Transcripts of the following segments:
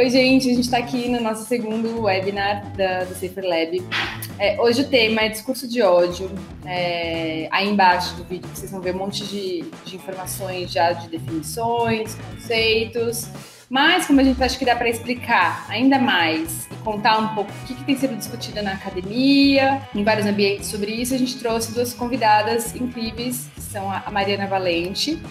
Oi, gente, a gente está aqui no nosso segundo webinar do Safer Lab. Hoje o tema é discurso de ódio. Aí embaixo do vídeo vocês vão ver um monte de informações já de definições, conceitos. Mas como a gente acha que dá para explicar ainda mais e contar um pouco o que tem sido discutido na academia, em vários ambientes sobre isso, a gente trouxe duas convidadas incríveis, que são a Mariana Valente,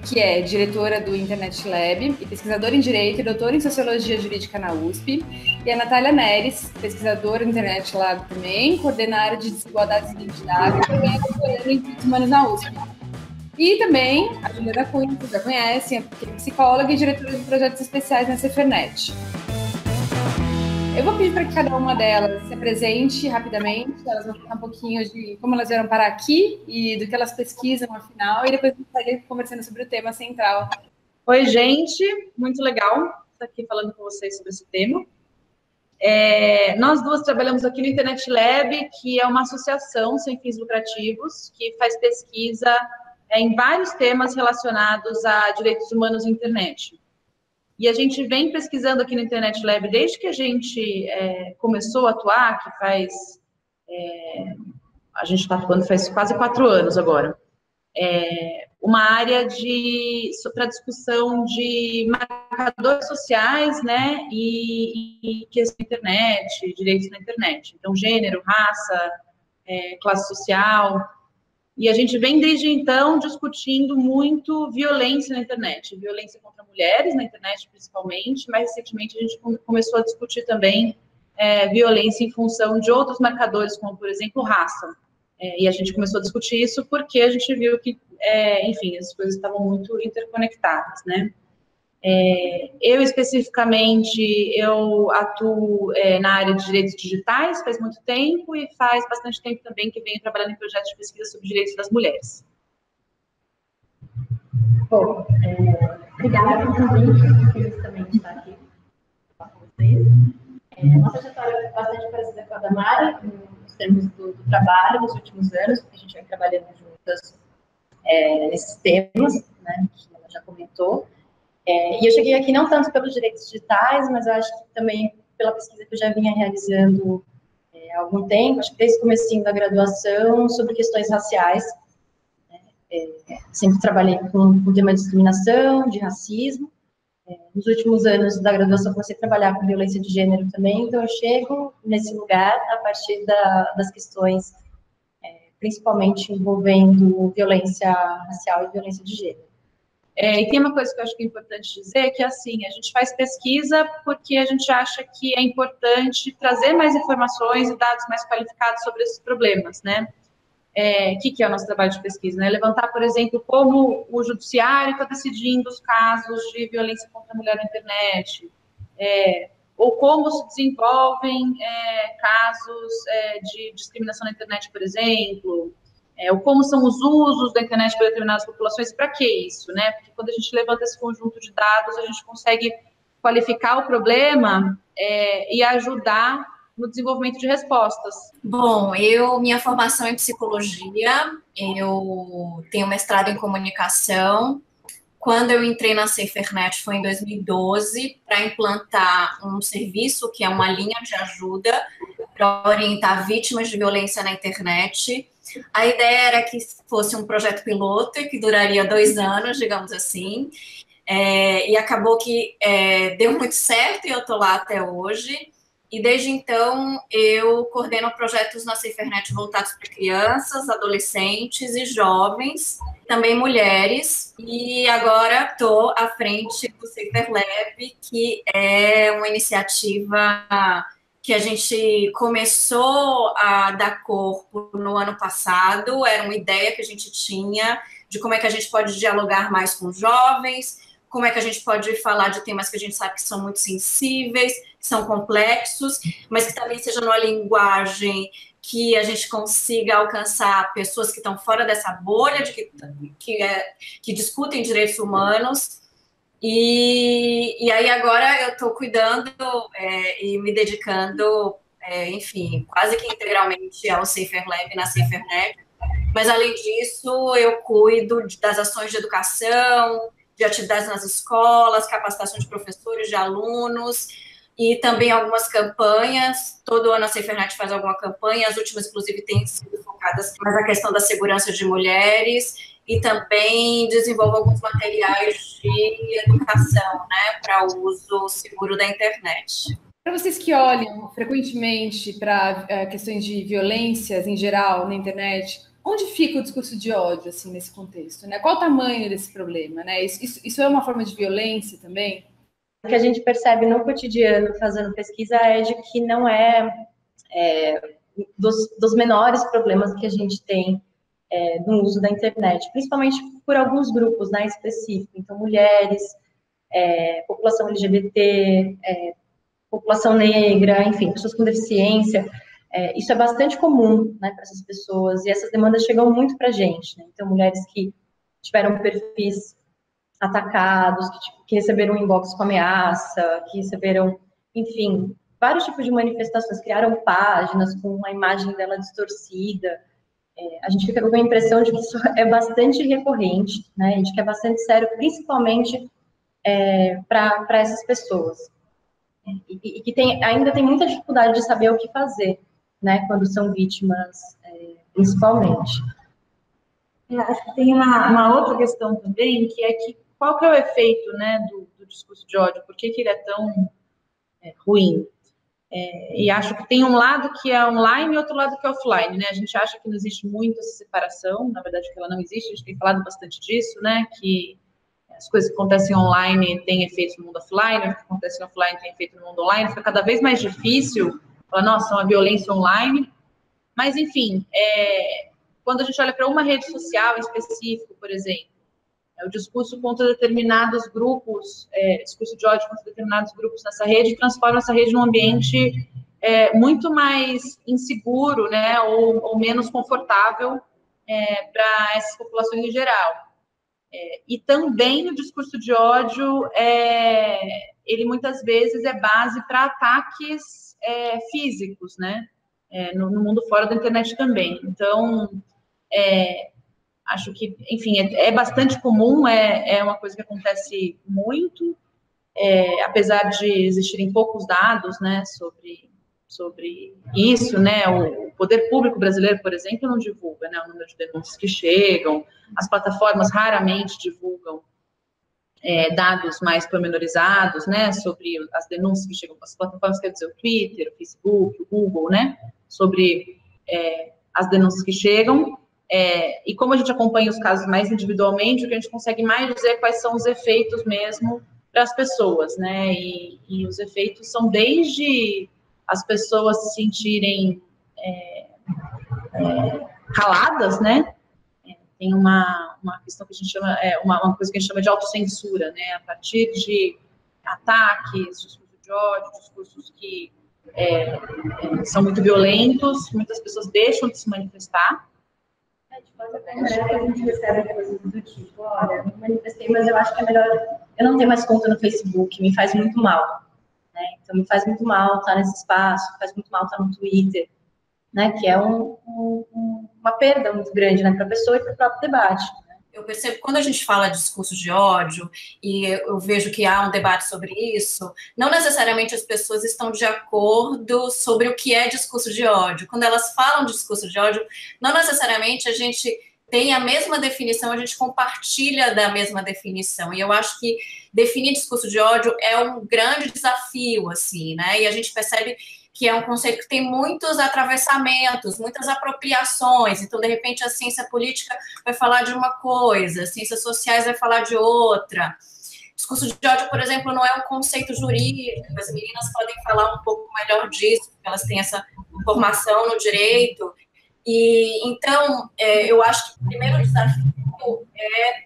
que é diretora do Internet Lab e pesquisadora em Direito e doutora em Sociologia Jurídica na USP, e a Natália Neres, pesquisadora do Internet Lab também, coordena a área de desigualdades e identidade, e também é doutoranda em Direitos Humanos na USP. E também a Juliana Cunha, que vocês já conhecem, que é psicóloga e diretora de projetos especiais na Safernet. Eu vou pedir para que cada uma delas se apresente rapidamente, elas vão falar um pouquinho de como elas vieram parar aqui e do que elas pesquisam, afinal, e depois a gente vai conversando sobre o tema central. Oi, gente, muito legal estar aqui falando com vocês sobre esse tema. Nós duas trabalhamos aqui no Internet Lab, que é uma associação sem fins lucrativos, que faz pesquisa em vários temas relacionados a direitos humanos na internet. E a gente vem pesquisando aqui no Internet Lab desde que a gente começou a atuar, que a gente está atuando faz quase 4 anos agora. Uma área para discussão de marcadores sociais, né, e questão da internet, direitos na internet. Então, gênero, raça, classe social. E a gente vem, desde então, discutindo muito violência na internet, violência contra mulheres na internet, principalmente, mas recentemente a gente começou a discutir também violência em função de outros marcadores, como, por exemplo, raça. E a gente começou a discutir isso porque a gente viu que, enfim, as coisas estavam muito interconectadas, né? Eu, especificamente, eu atuo na área de direitos digitais faz muito tempo e faz bastante tempo também que venho trabalhando em projetos de pesquisa sobre direitos das mulheres. Bom, obrigada pelo convite, feliz também de estar aqui com vocês. Nossa trajetória é bastante parecida com a da Mari, nos termos do trabalho nos últimos anos, porque a gente vem trabalhando juntas nesses temas, né, que ela já comentou. E eu cheguei aqui não tanto pelos direitos digitais, mas eu acho que também pela pesquisa que eu já vinha realizando há algum tempo, acho que desde o comecinho da graduação, sobre questões raciais. Sempre trabalhei com o tema de discriminação, de racismo. Nos últimos anos da graduação, comecei a trabalhar com violência de gênero também, então eu chego nesse lugar a partir das questões, principalmente envolvendo violência racial e violência de gênero. E tem uma coisa que eu acho que é importante dizer, que assim, a gente faz pesquisa porque a gente acha que é importante trazer mais informações e dados mais qualificados sobre esses problemas, né? O que é o nosso trabalho de pesquisa, né? Levantar, por exemplo, como o judiciário está decidindo os casos de violência contra a mulher na internet, ou como se desenvolvem casos de discriminação na internet, por exemplo, ou como são os usos da internet por determinadas populações, para que isso, né? Porque quando a gente levanta esse conjunto de dados, a gente consegue qualificar o problema e ajudar no desenvolvimento de respostas. Bom, minha formação é em psicologia, eu tenho mestrado em comunicação. Quando eu entrei na Safernet foi em 2012 para implantar um serviço que é uma linha de ajuda para orientar vítimas de violência na internet. A ideia era que fosse um projeto piloto que duraria 2 anos, digamos assim, e acabou que deu muito certo e eu estou lá até hoje. E desde então eu coordeno projetos na Safernet voltados para crianças, adolescentes e jovens, também mulheres. E agora estou à frente do Safer Lab, que é uma iniciativa que a gente começou a dar corpo no ano passado. Era uma ideia que a gente tinha de como é que a gente pode dialogar mais com jovens, como é que a gente pode falar de temas que a gente sabe que são muito sensíveis, que são complexos, mas que também seja numa linguagem que a gente consiga alcançar pessoas que estão fora dessa bolha, que discutem direitos humanos. E aí agora eu estou cuidando e me dedicando, enfim, quase que integralmente ao Safer Lab na Safernet. Mas, além disso, eu cuido das ações de educação, de atividades nas escolas, capacitação de professores, de alunos, e também algumas campanhas. Todo ano a SaferNet faz alguma campanha, as últimas, inclusive, têm sido focadas mais na questão da segurança de mulheres, e também desenvolve alguns materiais de educação, né, para o uso seguro da internet. Para vocês que olham frequentemente para questões de violências em geral na internet, onde fica o discurso de ódio assim, nesse contexto? Né? Qual o tamanho desse problema? Né? Isso é uma forma de violência também? O que a gente percebe no cotidiano fazendo pesquisa é de que não é dos menores problemas que a gente tem no uso da internet, principalmente por alguns grupos, né, específicos. Então, mulheres, população LGBT, população negra, enfim, pessoas com deficiência. Isso é bastante comum, né, para essas pessoas, e essas demandas chegam muito para a gente. Né? Então, mulheres que tiveram perfis atacados, que receberam um inbox com ameaça, que receberam, enfim, vários tipos de manifestações, criaram páginas com a imagem dela distorcida. A gente fica com a impressão de que isso é bastante recorrente, né, de que é bastante sério, principalmente para essas pessoas. E que ainda tem muita dificuldade de saber o que fazer, né, quando são vítimas, principalmente. Acho que tem uma outra questão também, que é que qual que é o efeito, né, do discurso de ódio? Por que ele é tão ruim? E acho que tem um lado que é online e outro lado que é offline, né? A gente acha que não existe muito essa separação, na verdade que ela não existe, a gente tem falado bastante disso, né? Que as coisas que acontecem online têm efeitos no mundo offline, o que acontece offline tem efeito no mundo online, fica cada vez mais difícil falar, nossa, é uma violência online. Mas, enfim, quando a gente olha para uma rede social em específico, por exemplo, o discurso contra determinados grupos, discurso de ódio contra determinados grupos nessa rede, transforma essa rede num ambiente muito mais inseguro, né, ou menos confortável para essas populações em geral. E também o discurso de ódio, ele muitas vezes é base para ataques físicos, né, no mundo fora da internet também. Então, acho que, enfim, é bastante comum, é uma coisa que acontece muito, apesar de existirem poucos dados, né, sobre isso, né, o poder público brasileiro, por exemplo, não divulga, né, o número de denúncias que chegam, as plataformas raramente divulgam dados mais pormenorizados, né, sobre as denúncias que chegam, as plataformas, quer dizer, o Twitter, o Facebook, o Google, né, sobre as denúncias que chegam. E como a gente acompanha os casos mais individualmente, o que a gente consegue mais dizer é quais são os efeitos mesmo para as pessoas, né? E os efeitos são desde as pessoas se sentirem caladas, né? Tem uma questão que a gente chama, uma coisa que a gente chama de autocensura, né? A partir de ataques, discursos de ódio, discursos que são muito violentos, muitas pessoas deixam de se manifestar. A gente recebe coisas do tipo, olha, me manifestei, mas eu acho que é melhor, eu não tenho mais conta no Facebook, me faz muito mal, né? Então me faz muito mal estar nesse espaço, faz muito mal estar no Twitter, né? Que é uma perda muito grande, né, para a pessoa e para o próprio debate. Eu percebo que quando a gente fala de discurso de ódio, e eu vejo que há um debate sobre isso, não necessariamente as pessoas estão de acordo sobre o que é discurso de ódio. Quando elas falam de discurso de ódio, não necessariamente a gente tem a mesma definição, a gente compartilha da mesma definição. E eu acho que definir discurso de ódio é um grande desafio, assim, né? E a gente percebe que é um conceito que tem muitos atravessamentos, muitas apropriações. Então, de repente, a ciência política vai falar de uma coisa, as ciências sociais vai falar de outra. Discurso de ódio, por exemplo, não é um conceito jurídico. As meninas podem falar um pouco melhor disso, porque elas têm essa formação no direito. E, então, eu acho que o primeiro desafio é,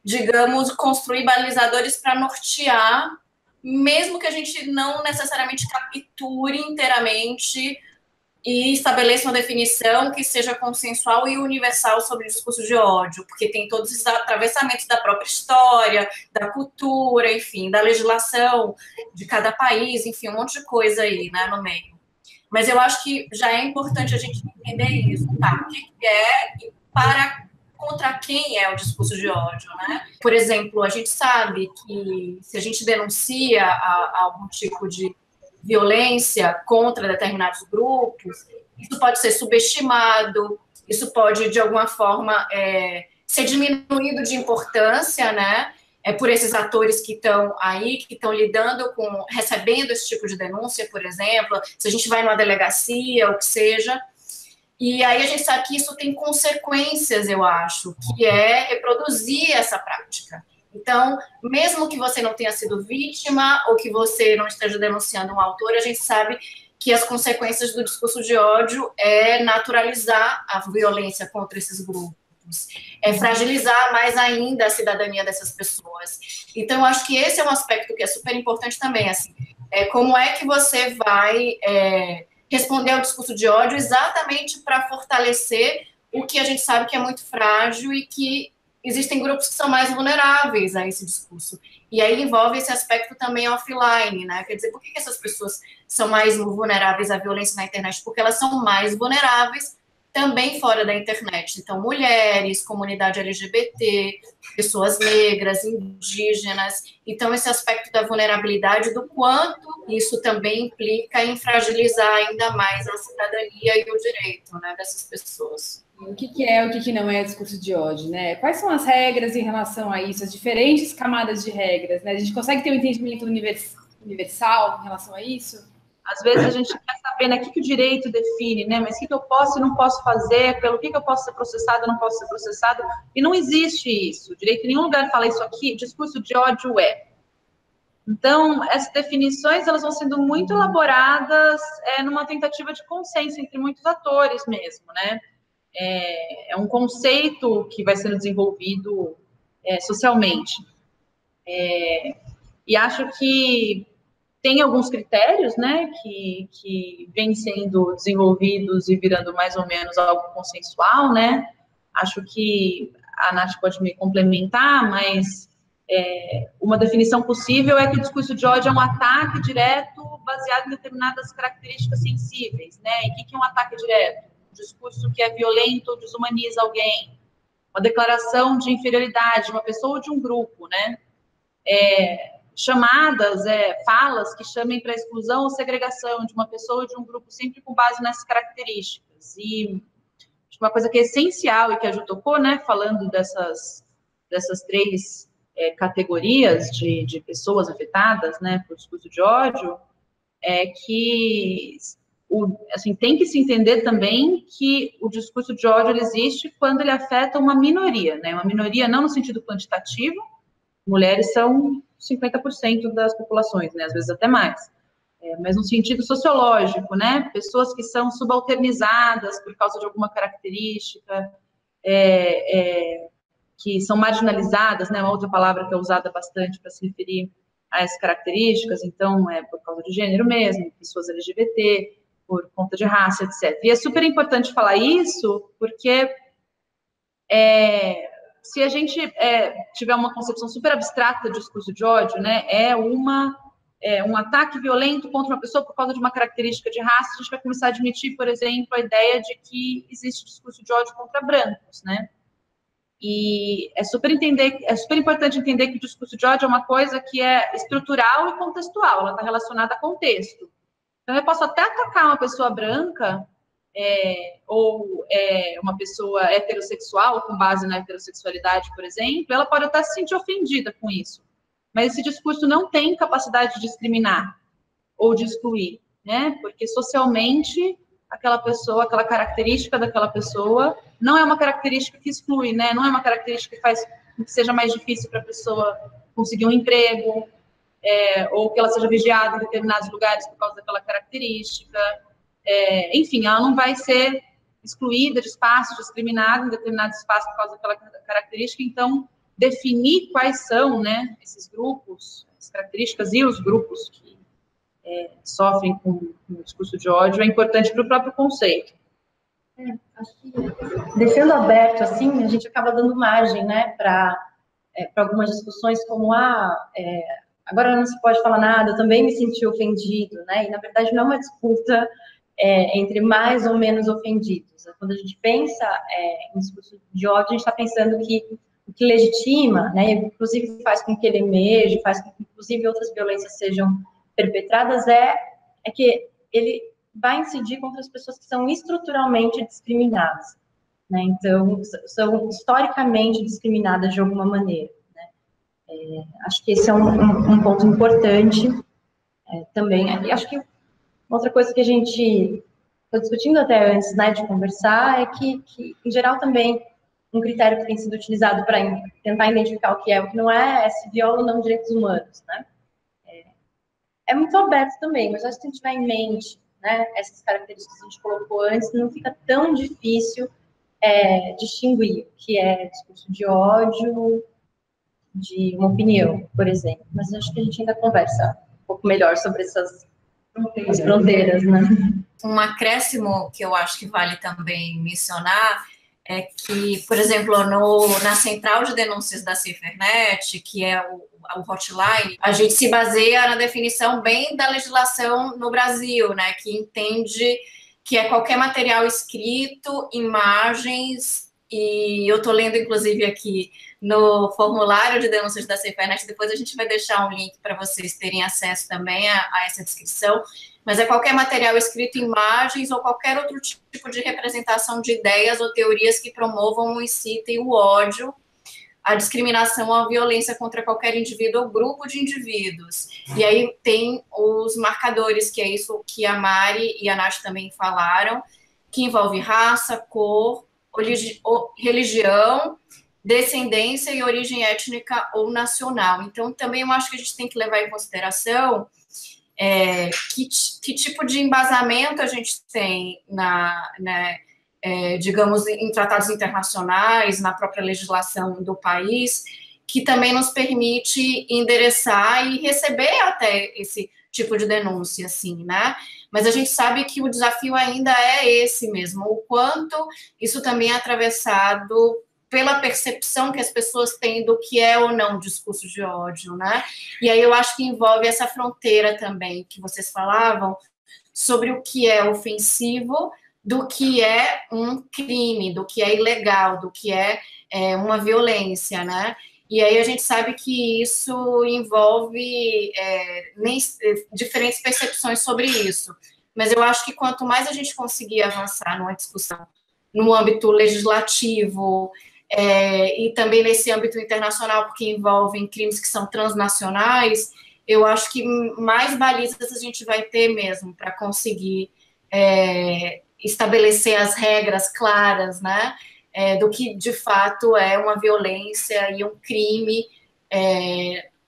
digamos, construir balizadores para nortear, mesmo que a gente não necessariamente capture inteiramente e estabeleça uma definição que seja consensual e universal sobre o discurso de ódio, porque tem todos esses atravessamentos da própria história, da cultura, enfim, da legislação de cada país, enfim, um monte de coisa aí, né, no meio. Mas eu acho que já é importante a gente entender isso, tá? O que é, para contra quem é o discurso de ódio, né? Por exemplo, a gente sabe que se a gente denuncia algum tipo de violência contra determinados grupos, isso pode ser subestimado, isso pode, de alguma forma, ser diminuído de importância, né? Por esses atores que estão aí, que estão lidando com, recebendo esse tipo de denúncia, por exemplo, se a gente vai numa delegacia, ou que seja. E aí a gente sabe que isso tem consequências, eu acho, que é reproduzir essa prática. Então, mesmo que você não tenha sido vítima ou que você não esteja denunciando um autor, a gente sabe que as consequências do discurso de ódio é naturalizar a violência contra esses grupos, é fragilizar mais ainda a cidadania dessas pessoas. Então, eu acho que esse é um aspecto que é super importante também, assim, como é que você vai responder ao discurso de ódio exatamente para fortalecer o que a gente sabe que é muito frágil e que existem grupos que são mais vulneráveis a esse discurso. E aí envolve esse aspecto também offline, né? Quer dizer, por que essas pessoas são mais vulneráveis à violência na internet? Porque elas são mais vulneráveis também fora da internet. Então, mulheres, comunidade LGBT, pessoas negras, indígenas. Então, esse aspecto da vulnerabilidade, do quanto isso também implica em fragilizar ainda mais a cidadania e o direito, né, dessas pessoas. O que é, o que não é discurso de ódio, né? Quais são as regras em relação a isso, as diferentes camadas de regras, né? A gente consegue ter um entendimento universal em relação a isso? Às vezes a gente quer saber, né, o que o direito define, né, mas o que eu posso e não posso fazer, pelo que eu posso ser processado ou não posso ser processado, e não existe isso. O direito em nenhum lugar fala isso aqui, discurso de ódio é. Então, essas definições, elas vão sendo muito elaboradas numa tentativa de consenso entre muitos atores mesmo, né. É um conceito que vai sendo desenvolvido socialmente. E acho que tem alguns critérios, né, que vêm sendo desenvolvidos e virando mais ou menos algo consensual, né. Acho que a Nath pode me complementar, mas uma definição possível é que o discurso de ódio é um ataque direto baseado em determinadas características sensíveis, né. E o que é um ataque direto? Um discurso que é violento ou desumaniza alguém, uma declaração de inferioridade de uma pessoa ou de um grupo, né. Chamadas, falas que chamem para exclusão ou segregação de uma pessoa ou de um grupo, sempre com base nessas características. E uma coisa que é essencial e que a Ju tocou, né, falando dessas três categorias de pessoas afetadas, né, por discurso de ódio, é que assim, tem que se entender também que o discurso de ódio ele existe quando ele afeta uma minoria, né, uma minoria não no sentido quantitativo, mulheres são 50% das populações, né, às vezes até mais, mas no sentido sociológico, né, pessoas que são subalternizadas por causa de alguma característica, que são marginalizadas, né, uma outra palavra que é usada bastante para se referir a essas características, então, por causa de gênero mesmo, pessoas LGBT, por conta de raça, etc. E é super importante falar isso, porque se a gente tiver uma concepção super abstrata de discurso de ódio, né, um ataque violento contra uma pessoa por causa de uma característica de raça, a gente vai começar a admitir, por exemplo, a ideia de que existe discurso de ódio contra brancos, né? E é super importante entender que o discurso de ódio é uma coisa que é estrutural e contextual, ela está relacionada a contexto. Então, eu posso até atacar uma pessoa branca ou uma pessoa heterossexual, com base na heterossexualidade, por exemplo, ela pode até se sentir ofendida com isso. Mas esse discurso não tem capacidade de discriminar ou de excluir, né? Porque socialmente aquela pessoa, aquela característica daquela pessoa não é uma característica que exclui, né? Não é uma característica que faz com que seja mais difícil para a pessoa conseguir um emprego, ou que ela seja vigiada em determinados lugares por causa daquela característica. Enfim, ela não vai ser excluída de espaços, discriminada em determinados espaços por causa daquela característica. Então, definir quais são, né, esses grupos, as características e os grupos que sofrem com o discurso de ódio é importante para o próprio conceito. Acho que deixando aberto assim, a gente acaba dando margem, né, para algumas discussões como agora não se pode falar nada, eu também me senti ofendido, né, e na verdade não é uma disputa entre mais ou menos ofendidos. Quando a gente pensa em discurso de ódio, a gente está pensando que o que legitima, né, inclusive faz com que ele emerja, faz com que, inclusive, outras violências sejam perpetradas, é que ele vai incidir contra as pessoas que são estruturalmente discriminadas, né? Então, são historicamente discriminadas de alguma maneira, né? Acho que esse é um ponto importante também. E acho que outra coisa que a gente está discutindo até antes, né, de conversar, é que, em geral, também um critério que tem sido utilizado para tentar identificar o que é o que não é se viola ou não direitos humanos, né? É muito aberto também, mas acho que se a gente tiver em mente, né, essas características que a gente colocou antes, não fica tão difícil distinguir o que é discurso de ódio de uma opinião, por exemplo. Mas acho que a gente ainda conversa um pouco melhor sobre essas fronteiras, né? Um acréscimo que eu acho que vale também mencionar é que, por exemplo, na central de denúncias da SaferNet, que é o hotline, a gente se baseia na definição bem da legislação no Brasil, né, que entende que é qualquer material escrito, imagens, e eu estou lendo, inclusive, aqui no formulário de denúncias da SaferNet, depois a gente vai deixar um link para vocês terem acesso também a essa descrição, mas é qualquer material escrito, imagens ou qualquer outro tipo de representação de ideias ou teorias que promovam ou incitem o ódio, a discriminação ou a violência contra qualquer indivíduo ou grupo de indivíduos. E aí tem os marcadores, que é isso que a Mari e a Nath também falaram, que envolve raça, cor, religião, descendência e origem étnica ou nacional. Então, também eu acho que a gente tem que levar em consideração que tipo de embasamento a gente tem digamos, em tratados internacionais, na própria legislação do país, que também nos permite endereçar e receber até esse tipo de denúncia, assim, né? Mas a gente sabe que o desafio ainda é esse mesmo, o quanto isso também é atravessado pela percepção que as pessoas têm do que é ou não discurso de ódio, né? E aí eu acho que envolve essa fronteira também que vocês falavam sobre o que é ofensivo, do que é um crime, do que é ilegal, do que é uma violência, né? E aí a gente sabe que isso envolve diferentes percepções sobre isso. Mas eu acho que quanto mais a gente conseguir avançar numa discussão no âmbito legislativo, e também nesse âmbito internacional, porque envolvem crimes que são transnacionais, eu acho que mais balizas a gente vai ter mesmo para conseguir estabelecer as regras claras, né, do que de fato é uma violência e um crime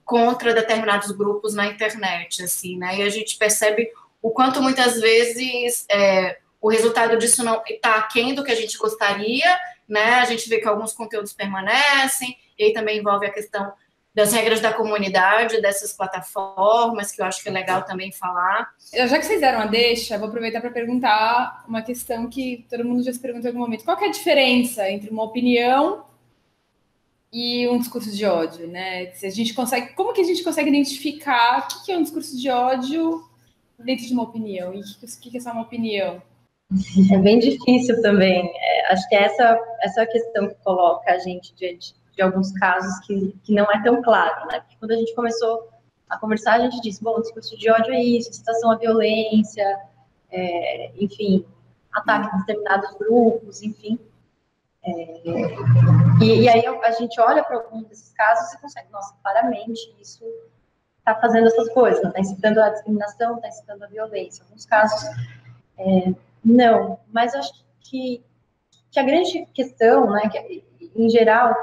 contra determinados grupos na internet, assim, né, e a gente percebe o quanto muitas vezes o resultado disso não está aquém do que a gente gostaria, né? A gente vê que alguns conteúdos permanecem, e aí também envolve a questão das regras da comunidade, dessas plataformas, que eu acho que é legal também falar. Já que vocês deram a deixa, vou aproveitar para perguntar uma questão que todo mundo já se perguntou em algum momento. Qual que é a diferença entre uma opinião e um discurso de ódio, né? Se a gente consegue, como que a gente consegue identificar o que é um discurso de ódio dentro de uma opinião? E o que é só uma opinião? É bem difícil também. Acho que essa é a questão que coloca a gente diante de alguns casos que não é tão claro, né? Porque quando a gente começou a conversar, a gente disse, bom, o discurso de ódio é isso, incitação à violência, enfim, ataque a determinados grupos, enfim. E aí a gente olha para alguns desses casos e consegue, nossa, claramente isso está fazendo essas coisas, está incitando a discriminação, está incitando a violência. Em alguns casos, não, mas acho que a grande questão, né, que em geral,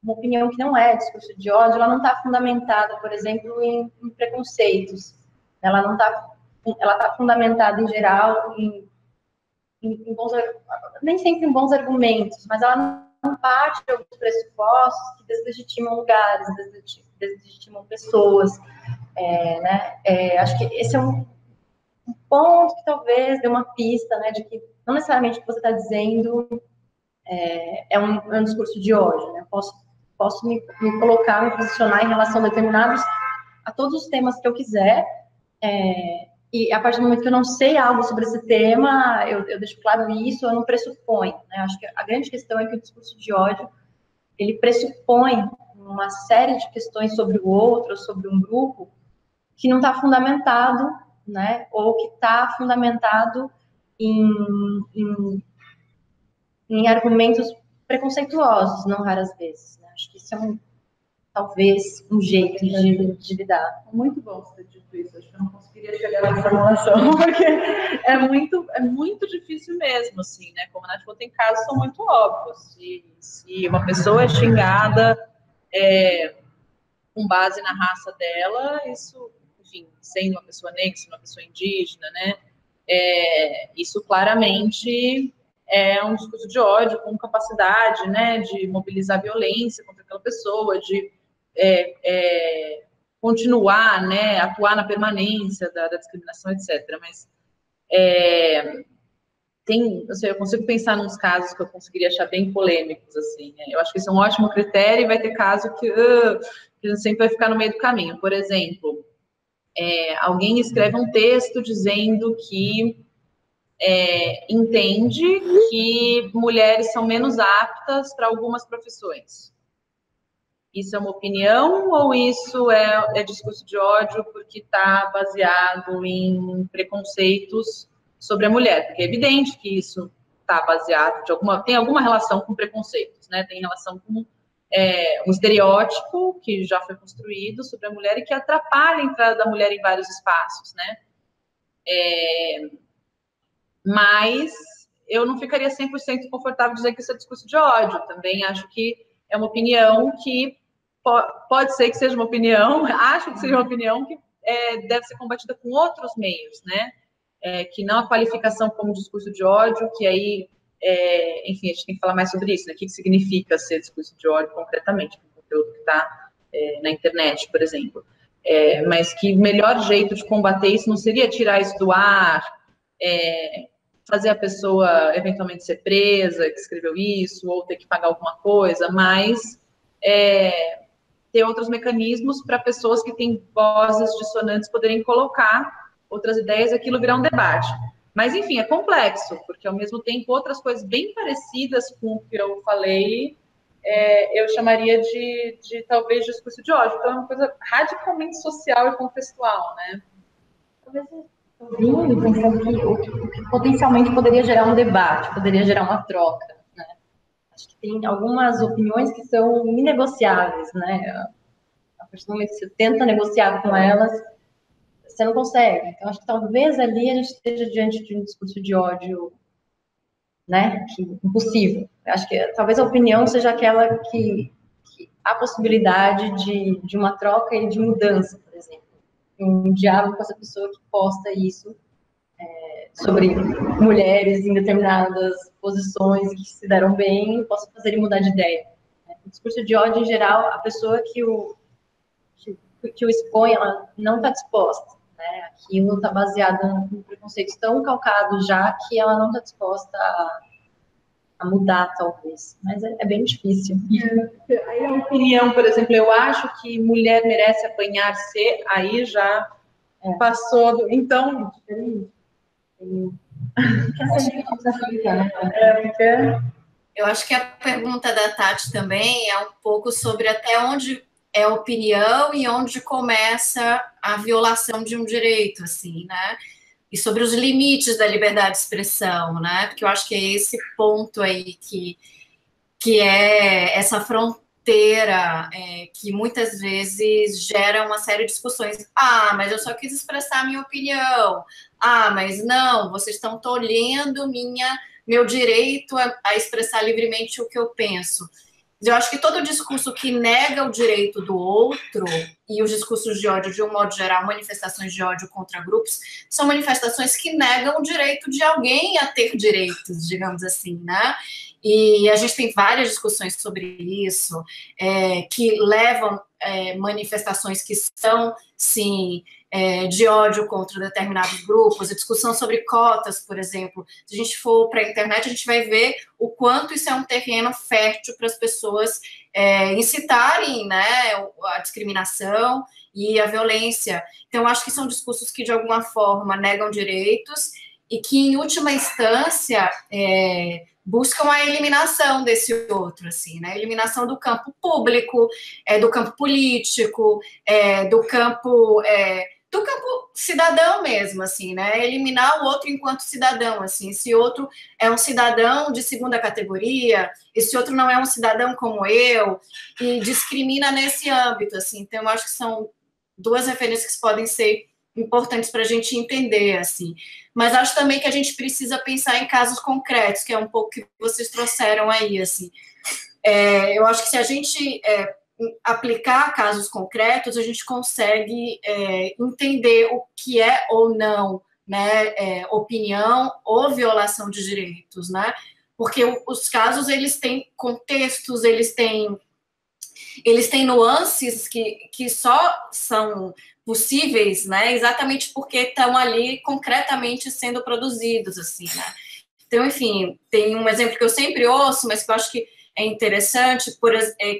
uma opinião que não é discurso de ódio, ela não está fundamentada, por exemplo, em preconceitos. Ela está fundamentada em geral em bons, nem sempre em bons argumentos, mas ela não parte de alguns pressupostos que deslegitimam lugares, deslegitimam pessoas, né? Acho que esse é um ponto que talvez dê uma pista, né, de que não necessariamente o que você está dizendo é um discurso de ódio, né? Posso me colocar, me posicionar em relação a todos os temas que eu quiser, E a partir do momento que eu não sei algo sobre esse tema, eu deixo claro isso, eu não pressuponho, né? Acho que a grande questão é que o discurso de ódio, ele pressupõe uma série de questões sobre o outro, sobre um grupo, que não está fundamentado, né? Ou que está fundamentado em argumentos preconceituosos, não raras vezes, né? Acho que isso é talvez um jeito de lidar. Muito bom você ter dito isso. Acho que eu não conseguiria chegar na formulação, porque é muito difícil mesmo, assim, né? Como a Nath falou, tem casos que são muito óbvios. Se uma pessoa é xingada com base na raça dela, isso, enfim, sendo uma pessoa negra, sendo uma pessoa indígena, né? Isso claramente é um discurso de ódio com capacidade, né, de mobilizar violência contra aquela pessoa, de continuar, né, atuar na permanência da discriminação, etc. Mas eu consigo pensar nos casos que eu conseguiria achar bem polêmicos, assim, né? Eu acho que isso é um ótimo critério e vai ter caso que a gente sempre vai ficar no meio do caminho. Por exemplo, alguém escreve um texto dizendo que entende que mulheres são menos aptas para algumas profissões. Isso é uma opinião ou isso é discurso de ódio porque está baseado em preconceitos sobre a mulher? Porque é evidente que isso está baseado tem alguma relação com preconceitos, né? Tem relação com um estereótipo que já foi construído sobre a mulher e que atrapalha a entrada da mulher em vários espaços, né? Mas eu não ficaria 100% confortável dizer que isso é discurso de ódio. Também acho que é uma opinião que pode ser que seja uma opinião, acho que seja uma opinião que deve ser combatida com outros meios, né? Que não a qualificação como discurso de ódio, que aí, enfim, a gente tem que falar mais sobre isso, né? O que significa ser discurso de ódio concretamente, o conteúdo que está na internet, por exemplo. Mas que o melhor jeito de combater isso não seria tirar isso do ar, fazer a pessoa eventualmente ser presa, que escreveu isso, ou ter que pagar alguma coisa, mas ter outros mecanismos para pessoas que têm vozes dissonantes poderem colocar outras ideias e aquilo virar um debate. Mas, enfim, é complexo, porque, ao mesmo tempo, outras coisas bem parecidas com o que eu falei, eu chamaria de talvez, discurso de ódio. Então, é uma coisa radicalmente social e contextual, né? Talvez ouvindo, pensando que o que potencialmente poderia gerar um debate, poderia gerar uma troca, né? Acho que tem algumas opiniões que são inegociáveis, né? A partir do momento que você tenta negociar com elas, você não consegue. Então, acho que talvez ali a gente esteja diante de um discurso de ódio, né? Impossível. Acho que talvez a opinião seja aquela que há possibilidade de uma troca e de mudança, por exemplo. Um diálogo com essa pessoa que posta isso sobre mulheres em determinadas posições que se deram bem, possa fazer ele mudar de ideia. O discurso de ódio, em geral, a pessoa que o expõe, ela não está disposta, né? Aquilo está baseado em preconceitos tão calcados já que ela não está disposta a mudar, talvez. Mas é bem difícil. Aí a opinião, por exemplo, eu acho que mulher merece apanhar se, aí já passou então, eu acho que a pergunta da Tati também é um pouco sobre até onde é opinião e onde começa a violação de um direito, assim, né? E sobre os limites da liberdade de expressão, né? Porque eu acho que é esse ponto aí que é essa fronteira que muitas vezes gera uma série de discussões. Ah, mas eu só quis expressar a minha opinião. Ah, mas não, vocês estão tolhendo meu direito a expressar livremente o que eu penso. Eu acho que todo discurso que nega o direito do outro, e os discursos de ódio, de um modo geral, manifestações de ódio contra grupos, são manifestações que negam o direito de alguém a ter direitos, digamos assim, né? E a gente tem várias discussões sobre isso, que levam manifestações que são, sim, de ódio contra determinados grupos, a discussão sobre cotas, por exemplo. Se a gente for para a internet, a gente vai ver o quanto isso é um terreno fértil para as pessoas incitarem, né, a discriminação e a violência. Então, eu acho que são discursos que, de alguma forma, negam direitos e que, em última instância, buscam a eliminação desse outro, assim, né? A eliminação do campo público, do campo político, do campo cidadão mesmo, assim, né? Eliminar o outro enquanto cidadão, assim. Esse outro é um cidadão de segunda categoria, esse outro não é um cidadão como eu, e discrimina nesse âmbito, assim. Então, eu acho que são duas referências que podem ser importantes para a gente entender, assim. Mas acho também que a gente precisa pensar em casos concretos, que é um pouco que vocês trouxeram aí, assim. Eu acho que se a gente aplicar casos concretos, a gente consegue entender o que é ou não, né, opinião ou violação de direitos, né? Porque os casos, eles têm contextos, eles têm nuances que só são possíveis, né, exatamente porque estão ali concretamente sendo produzidos, assim, né? Então, enfim, tem um exemplo que eu sempre ouço, mas que eu acho que é interessante,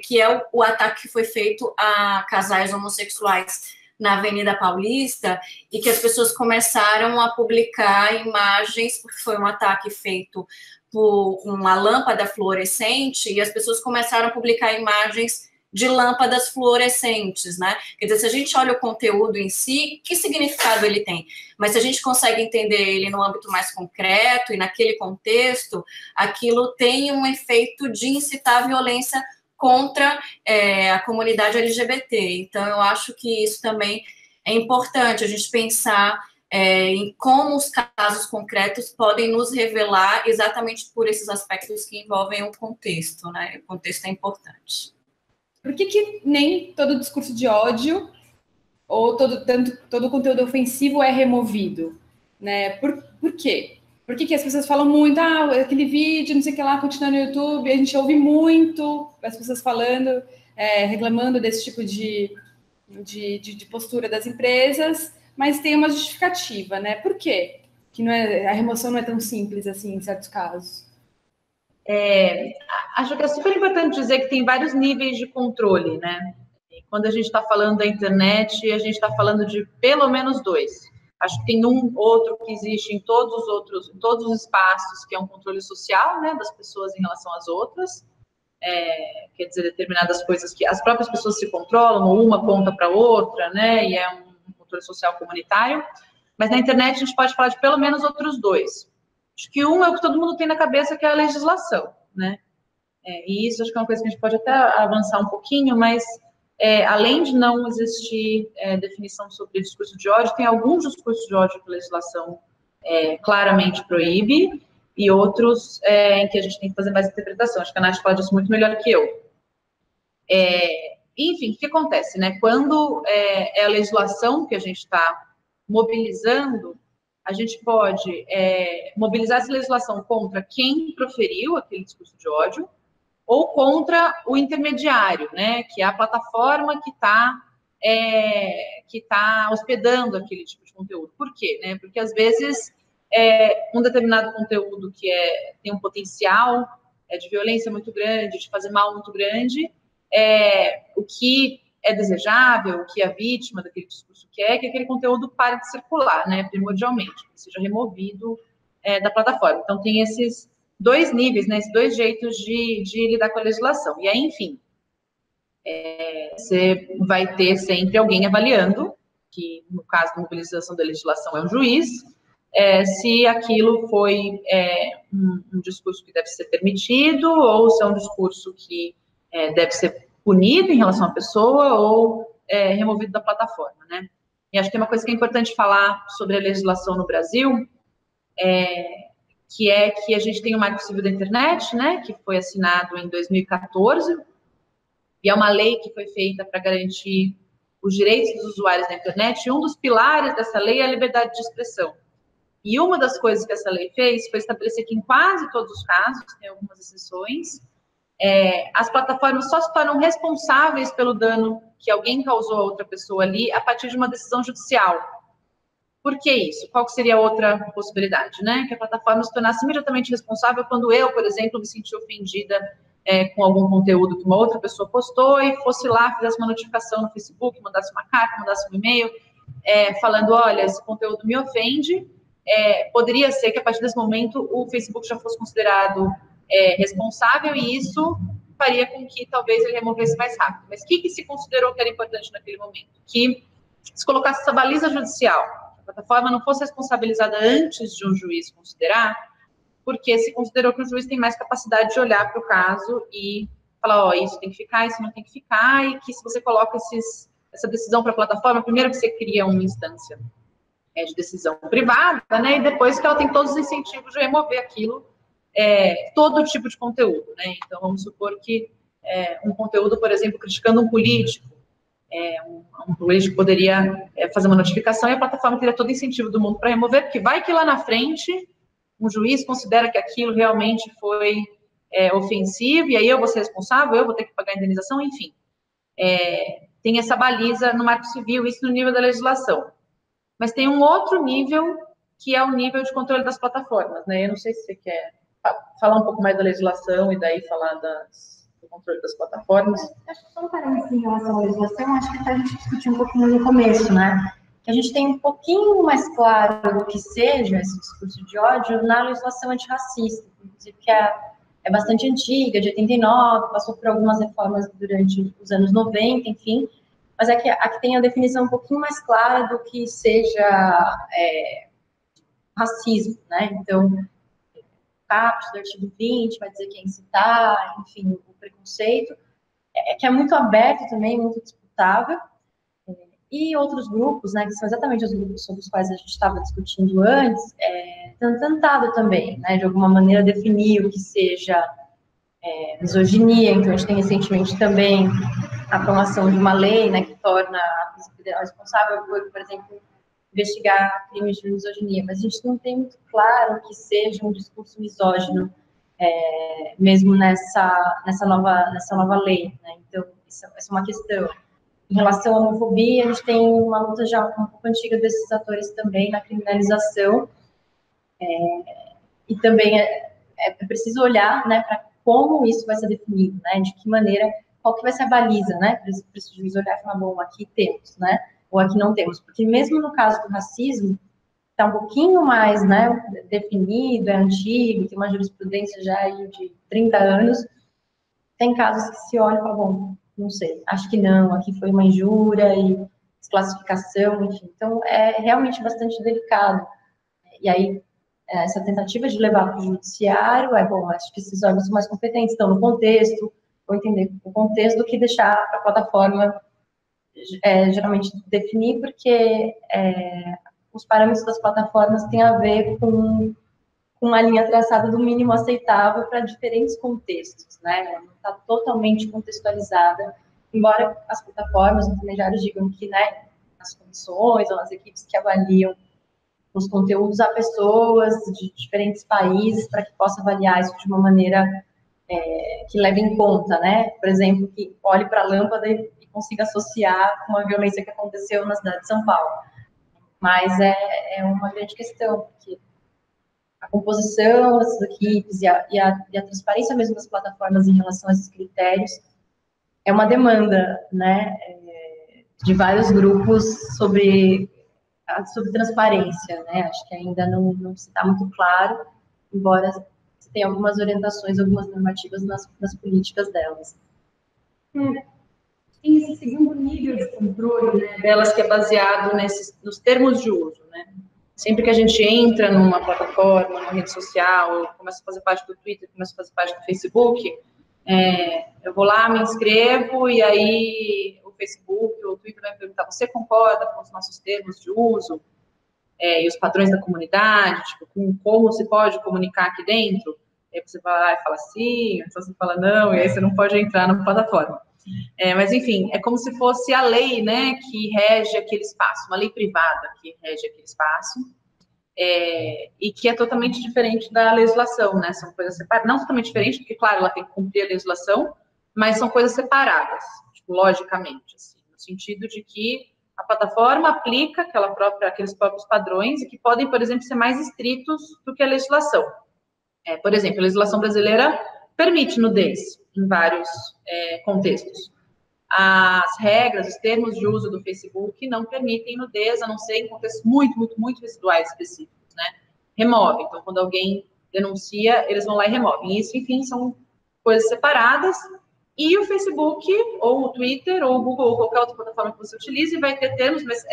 que é o ataque que foi feito a casais homossexuais na Avenida Paulista, e que as pessoas começaram a publicar imagens, porque foi um ataque feito por uma lâmpada fluorescente, e as pessoas começaram a publicar imagens de lâmpadas fluorescentes, né? Quer dizer, se a gente olha o conteúdo em si, que significado ele tem? Mas se a gente consegue entender ele no âmbito mais concreto e naquele contexto, aquilo tem um efeito de incitar a violência contra a comunidade LGBT. Então, eu acho que isso também é importante, a gente pensar em como os casos concretos podem nos revelar exatamente por esses aspectos que envolvem o contexto, né? O contexto é importante. Por que nem todo discurso de ódio ou todo conteúdo ofensivo é removido? Né? Por quê? Por que as pessoas falam muito, aquele vídeo, não sei o que lá, continua no YouTube, a gente ouve muito as pessoas falando, reclamando desse tipo de postura das empresas, mas tem uma justificativa, né? Por quê? Que a remoção não é tão simples assim, em certos casos. Acho que é super importante dizer que tem vários níveis de controle, né? E quando a gente está falando da internet, a gente está falando de pelo menos 2. Acho que tem um outro que existe em todos os espaços, que é um controle social, né, das pessoas em relação às outras. Quer dizer, determinadas coisas que as próprias pessoas se controlam, ou uma conta para outra, né? E é um controle social comunitário. Mas na internet a gente pode falar de pelo menos outros 2. Acho que um é o que todo mundo tem na cabeça, que é a legislação, né? E isso acho que é uma coisa que a gente pode até avançar um pouquinho, mas além de não existir definição sobre discurso de ódio, tem alguns discursos de ódio que a legislação claramente proíbe, e outros em que a gente tem que fazer mais interpretação. Acho que a Nath fala disso muito melhor que eu. Enfim, o que acontece, né? Quando é a legislação que a gente está mobilizando, a gente pode mobilizar essa legislação contra quem proferiu aquele discurso de ódio ou contra o intermediário, né, que é a plataforma que tá hospedando aquele tipo de conteúdo. Por quê? Né? Porque, às vezes, um determinado conteúdo que tem um potencial de violência muito grande, de fazer mal muito grande, o que é desejável, o que a vítima daquele discurso quer, que aquele conteúdo pare de circular, né, primordialmente, que seja removido da plataforma. Então, tem esses 2 níveis, né, esses 2 jeitos de lidar com a legislação. E aí, enfim, você vai ter sempre alguém avaliando, que no caso da mobilização da legislação é um juiz, se aquilo foi um discurso que deve ser permitido, ou se é um discurso que deve ser punido em relação à pessoa ou removido da plataforma, né? E acho que tem uma coisa que é importante falar sobre a legislação no Brasil, que é que a gente tem o Marco Civil da Internet, né, que foi assinado em 2014, e é uma lei que foi feita para garantir os direitos dos usuários da internet, e um dos pilares dessa lei é a liberdade de expressão. E uma das coisas que essa lei fez foi estabelecer que em quase todos os casos, tem algumas exceções, as plataformas só se tornam responsáveis pelo dano que alguém causou a outra pessoa ali a partir de uma decisão judicial. Por que isso? Qual seria outra possibilidade, né? Que a plataforma se tornasse imediatamente responsável quando eu, por exemplo, me senti ofendida com algum conteúdo que uma outra pessoa postou e fosse lá, fizesse uma notificação no Facebook, mandasse uma carta, mandasse um e-mail, falando, olha, esse conteúdo me ofende. Poderia ser que a partir desse momento o Facebook já fosse considerado responsável e isso faria com que talvez ele removesse mais rápido. Mas o que se considerou que era importante naquele momento? Que se colocasse essa baliza judicial, a plataforma não fosse responsabilizada antes de um juiz considerar, porque se considerou que o juiz tem mais capacidade de olhar para o caso e falar, isso tem que ficar, isso não tem que ficar, e que se você coloca essa decisão para a plataforma, primeiro que você cria uma instância de decisão privada, né, e depois que ela tem todos os incentivos de remover aquilo, todo tipo de conteúdo, né, então vamos supor que um conteúdo, por exemplo, criticando um político, um político poderia fazer uma notificação e a plataforma teria todo o incentivo do mundo para remover, porque vai que lá na frente um juiz considera que aquilo realmente foi ofensivo, e aí eu vou ser responsável, eu vou ter que pagar a indenização, enfim. Tem essa baliza no Marco Civil, isso no nível da legislação. Mas tem um outro nível, que é o nível de controle das plataformas, né? Eu não sei se você quer falar um pouco mais da legislação e daí falar do controle das plataformas. Acho que só um parênteses em relação à legislação, acho que até a gente discutiu um pouquinho no começo, né? Que a gente tem um pouquinho mais claro do que seja esse discurso de ódio na legislação antirracista, inclusive que é bastante antiga, de 89, passou por algumas reformas durante os anos 90, enfim, mas aqui tem a definição um pouquinho mais clara do que seja racismo, né? Então, o caput do artigo 20 vai dizer quem incitar, enfim, o preconceito, que é muito aberto também, muito disputável, e outros grupos, né, que são exatamente os grupos sobre os quais a gente estava discutindo antes, têm tentado também, né, de alguma maneira definir o que seja misoginia. Então, a gente tem recentemente também a aprovação de uma lei, né, que torna a Polícia Federal responsável por exemplo, investigar crimes de misoginia, mas a gente não tem muito claro que seja um discurso misógino, mesmo nessa nova lei, né? Então, essa é uma questão. Em relação à homofobia, a gente tem uma luta já um pouco antiga desses atores também na criminalização, e também é preciso olhar, né, para como isso vai ser definido, né, de que maneira, qual que vai ser a baliza, né, para esse juiz olhar e falar, bom, aqui temos, né, ou aqui não temos, porque mesmo no caso do racismo, está um pouquinho mais, né, definido, é antigo, tem uma jurisprudência já aí de 30 anos, tem casos que se olha e fala, bom, não sei, acho que não, aqui foi uma injúria e desclassificação, enfim, então é realmente bastante delicado. E aí, essa tentativa de levar para o judiciário bom, acho que esses órgãos são mais competentes, estão no contexto, vou entender o contexto do que deixar para a plataforma geralmente definir, porque os parâmetros das plataformas têm a ver com a linha traçada do mínimo aceitável para diferentes contextos, né? Ela não está totalmente contextualizada, embora as plataformas, os intermediários digam que, né, as comissões ou as equipes que avaliam os conteúdos a pessoas de diferentes países para que possa avaliar isso de uma maneira que leve em conta, né? Por exemplo, que olhe para a lâmpada e consiga associar com uma violência que aconteceu na cidade de São Paulo. Mas é uma grande questão, porque a composição dessas equipes e a transparência mesmo das plataformas em relação a esses critérios é uma demanda, né, de vários grupos sobre transparência, né? Acho que ainda não se está muito claro, embora se tenha algumas orientações, algumas normativas nas políticas delas. Tem esse segundo nível de controle, né, delas, que é baseado nos termos de uso, né? Sempre que a gente entra numa plataforma, numa rede social, começa a fazer parte do Twitter, começa a fazer parte do Facebook, eu vou lá, me inscrevo, e aí o Facebook ou o Twitter vai me perguntar, você concorda com os nossos termos de uso e os padrões da comunidade, tipo, com como se pode comunicar aqui dentro? Aí você vai lá e fala sim, então você fala não, e aí você não pode entrar na plataforma. Mas, enfim, é como se fosse a lei, né, que rege aquele espaço, uma lei privada que rege aquele espaço, e que é totalmente diferente da legislação, né, são coisas separadas, não totalmente diferente, porque, claro, ela tem que cumprir a legislação, mas são coisas separadas, tipo, logicamente, assim, sentido de que a plataforma aplica aqueles próprios padrões e que podem, por exemplo, ser mais estritos do que a legislação. Por exemplo, a legislação brasileira permite nudez em vários contextos. As regras, os termos de uso do Facebook não permitem nudez, a não ser em contextos muito, muito, muito residuais específicos, né? Remove. Então, quando alguém denuncia, eles vão lá e removem. Isso, enfim, são coisas separadas. E o Facebook, ou o Twitter, ou o Google, ou qualquer outra plataforma que você utilize, vai ter termos, mas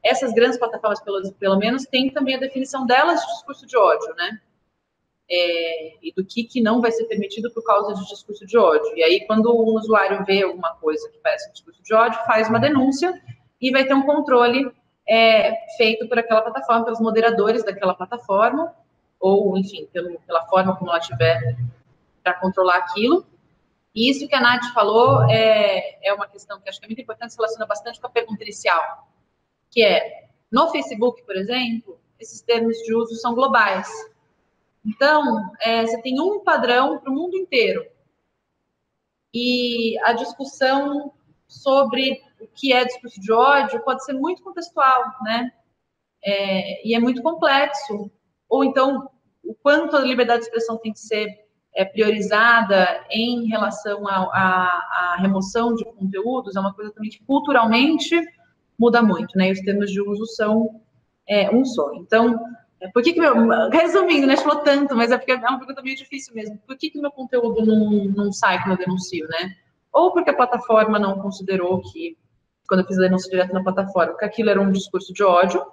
essas grandes plataformas, pelo menos, têm também a definição delas de discurso de ódio, né? E do que não vai ser permitido por causa de discurso de ódio. E aí, quando um usuário vê alguma coisa que parece um discurso de ódio, faz uma denúncia e vai ter um controle feito por aquela plataforma, pelos moderadores daquela plataforma, ou, enfim, pela forma como ela tiver para controlar aquilo. E isso que a Nath falou é uma questão que acho que é muito importante, se relaciona bastante com a pergunta inicial, que no Facebook, por exemplo, esses termos de uso são globais. Então, você tem um padrão para o mundo inteiro. E a discussão sobre o que é discurso de ódio pode ser muito contextual, né? E é muito complexo. Ou então, o quanto a liberdade de expressão tem que ser priorizada em relação à remoção de conteúdos, é uma coisa também que culturalmente muda muito, né? E os termos de uso são um só. Então, por que resumindo, né? Falou tanto, mas porque é uma pergunta meio difícil mesmo. Por que o meu conteúdo não sai quando eu denuncio, né? Ou porque a plataforma não considerou que, quando eu fiz a denúncia direto na plataforma, que aquilo era um discurso de ódio,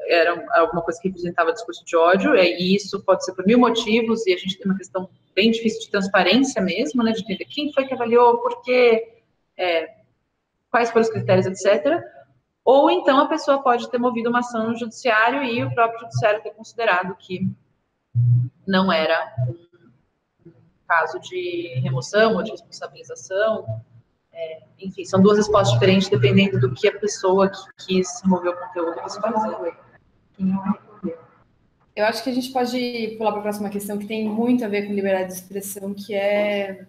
era alguma coisa que representava discurso de ódio, e isso pode ser por mil motivos, e a gente tem uma questão bem difícil de transparência mesmo, né, de entender quem foi que avaliou, por quê, quais foram os critérios, etc. Ou então a pessoa pode ter movido uma ação no judiciário e o próprio judiciário ter considerado que não era um caso de remoção ou de responsabilização. Enfim, são duas respostas diferentes dependendo do que a pessoa que quis remover o conteúdo quis fazer. Eu acho que a gente pode pular para a próxima questão, que tem muito a ver com liberdade de expressão, que é...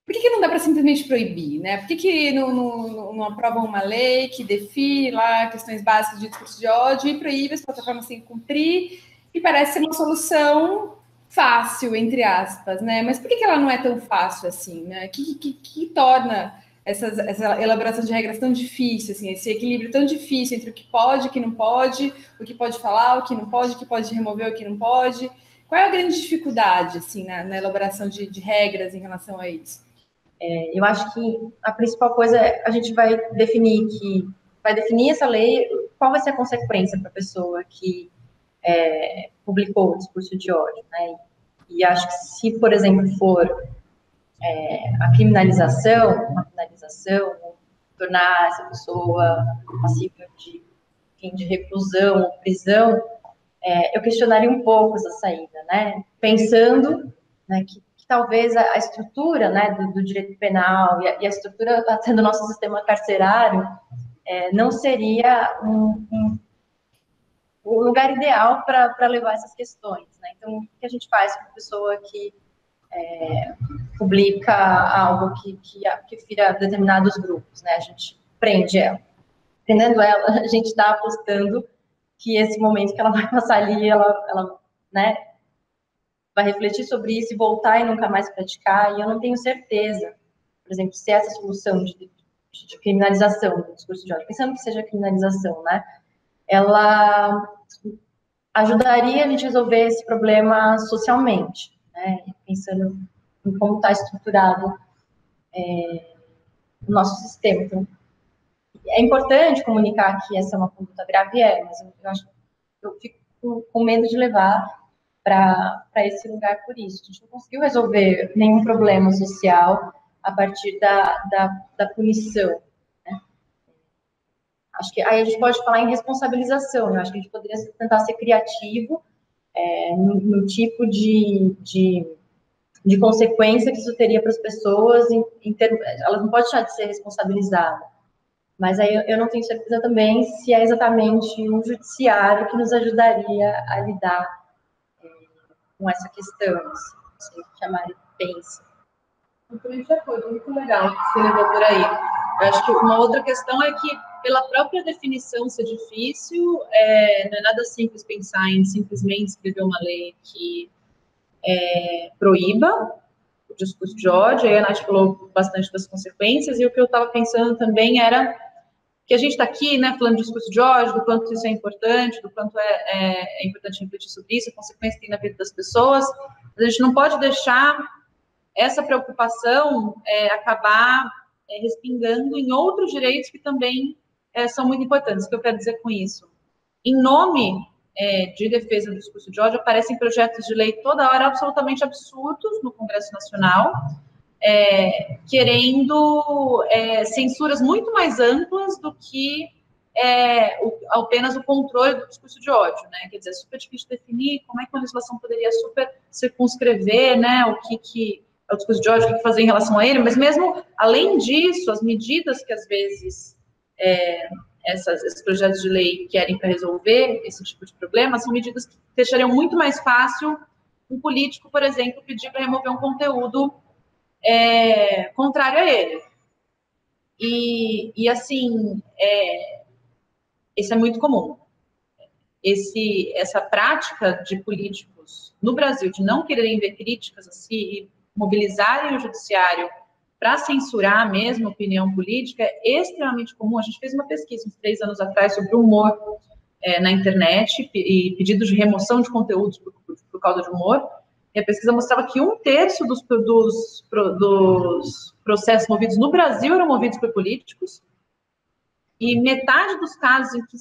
Por que não dá para simplesmente proibir, né? Por que não aprovam uma lei que define lá questões básicas de discurso de ódio e proíbe as plataformas sem cumprir? E parece ser uma solução fácil, entre aspas, né? Mas por que ela não é tão fácil assim, né? Que torna essa elaboração de regras tão difícil, assim, esse equilíbrio tão difícil entre o que pode, o que não pode, o que pode falar, o que não pode, o que pode remover, o que não pode? Qual é a grande dificuldade, assim, na elaboração de regras em relação a isso? Eu acho que a principal coisa a gente vai definir essa lei, qual vai ser a consequência para a pessoa que publicou o discurso de ódio, né? E acho que se, por exemplo, for uma criminalização, tornar essa pessoa passível de reclusão ou prisão, eu questionaria um pouco essa saída, né? Pensando, né, que talvez a estrutura, né, do direito penal e a estrutura até do nosso sistema carcerário não seria um lugar ideal para levar essas questões, né? Então, o que a gente faz com a pessoa que publica algo que fira determinados grupos, né? A gente prende ela. Prendendo ela, a gente está apostando que esse momento que ela vai passar ali, ela né, vai refletir sobre isso e voltar e nunca mais praticar, e eu não tenho certeza, por exemplo, se essa solução de criminalização do discurso de ódio, pensando que seja criminalização, né, ela ajudaria a gente a resolver esse problema socialmente, né, pensando em como está estruturado o nosso sistema. Então, é importante comunicar que essa é uma conduta grave, mas eu fico com medo de levar para esse lugar por isso. A gente não conseguiu resolver nenhum problema social a partir da punição, né? Acho que aí a gente pode falar em responsabilização, né? Acho que a gente poderia tentar ser criativo no tipo de consequência que isso teria para as pessoas, elas não podem deixar de ser responsabilizadas. Mas aí eu não tenho certeza também se é exatamente o judiciário que nos ajudaria a lidar com essa questão, assim, não sei o que a Mari pensa. Muito de acordo, muito legal que você levou por aí. Eu acho que uma outra questão é que, pela própria definição ser difícil, não é nada simples pensar em simplesmente escrever uma lei que proíba o discurso de ódio. Aí a Nath falou bastante das consequências, e o que eu estava pensando também era que a gente está aqui, né, falando de discurso de ódio, do quanto isso é importante, do quanto é importante refletir sobre isso, a consequência que tem na vida das pessoas. Mas a gente não pode deixar essa preocupação acabar respingando em outros direitos que também são muito importantes. O que eu quero dizer com isso? Em nome de defesa do discurso de ódio, aparecem projetos de lei toda hora absolutamente absurdos no Congresso Nacional, querendo censuras muito mais amplas do que apenas o controle do discurso de ódio, né? Quer dizer, é super difícil definir como é que uma legislação poderia super circunscrever, né, o que é o discurso de ódio, o que fazer em relação a ele, mas mesmo além disso, as medidas que às vezes esses projetos de lei querem para resolver esse tipo de problema são medidas que deixariam muito mais fácil um político, por exemplo, pedir para remover um conteúdo contrário a ele. E assim, isso é muito comum. Essa prática de políticos no Brasil de não quererem ver críticas assim, e mobilizarem o judiciário para censurar mesmo a opinião política é extremamente comum. A gente fez uma pesquisa uns 3 anos atrás sobre o humor na internet e pedidos de remoção de conteúdos por causa de humor. E a pesquisa mostrava que 1/3 dos processos movidos no Brasil eram movidos por políticos, e metade dos casos em que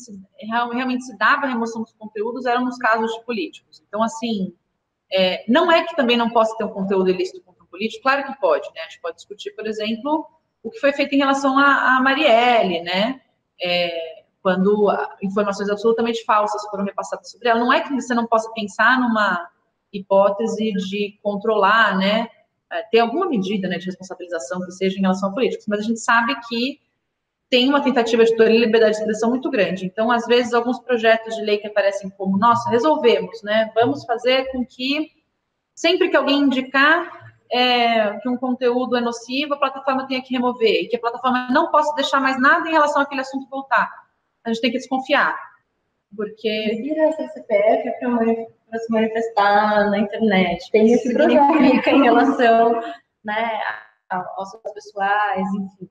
realmente se dava a remoção dos conteúdos eram nos casos de políticos. Então, assim, não é que também não possa ter um conteúdo ilícito contra um político, claro que pode, né? A gente pode discutir, por exemplo, o que foi feito em relação a Marielle, né? Quando informações absolutamente falsas foram repassadas sobre ela. Não é que você não possa pensar numa hipótese de controlar, né? Ter alguma medida, né, de responsabilização que seja em relação a políticos, mas a gente sabe que tem uma tentativa de tolir liberdade de expressão muito grande. Então, às vezes, alguns projetos de lei que aparecem como, nossa, resolvemos, né? Vamos fazer com que, sempre que alguém indicar que um conteúdo é nocivo, a plataforma tenha que remover, e que a plataforma não possa deixar mais nada em relação àquele assunto voltar. A gente tem que desconfiar, porque... Vira essa CPF para se manifestar na internet. Tem esse significa em relação, né, aos seus pessoais, enfim.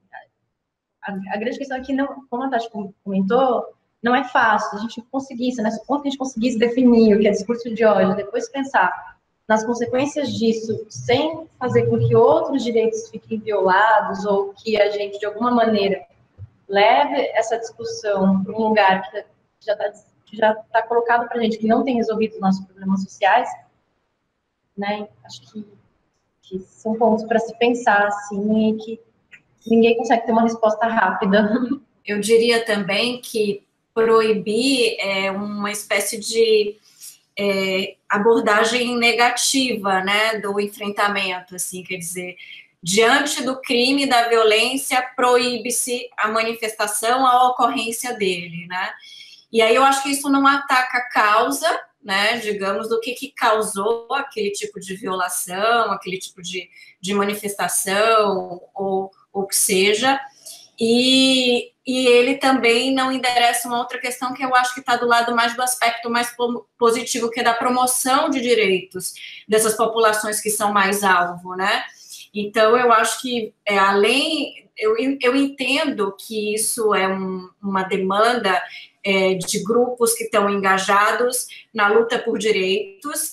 A grande questão é que, não, como a Tati comentou, não é fácil. A gente conseguisse, nesse ponto que a gente conseguisse definir o que é discurso de ódio, depois pensar nas consequências disso, sem fazer com que outros direitos fiquem violados, ou que a gente, de alguma maneira, leve essa discussão para um lugar que já está colocado para a gente, que não tem resolvido os nossos problemas sociais, né? Acho que são pontos para se pensar, assim, e que ninguém consegue ter uma resposta rápida. Eu diria também que proibir é uma espécie de abordagem negativa, né, do enfrentamento, assim, quer dizer, diante do crime, da violência, proíbe-se a manifestação, a ocorrência dele, né? E aí eu acho que isso não ataca a causa, né, digamos, do que causou aquele tipo de violação, aquele tipo de manifestação, ou o que seja, e ele também não endereça uma outra questão que eu acho que está do lado mais do aspecto mais positivo, que é da promoção de direitos dessas populações que são mais alvo, né? Então, eu acho que, eu entendo que isso é uma demanda de grupos que estão engajados na luta por direitos.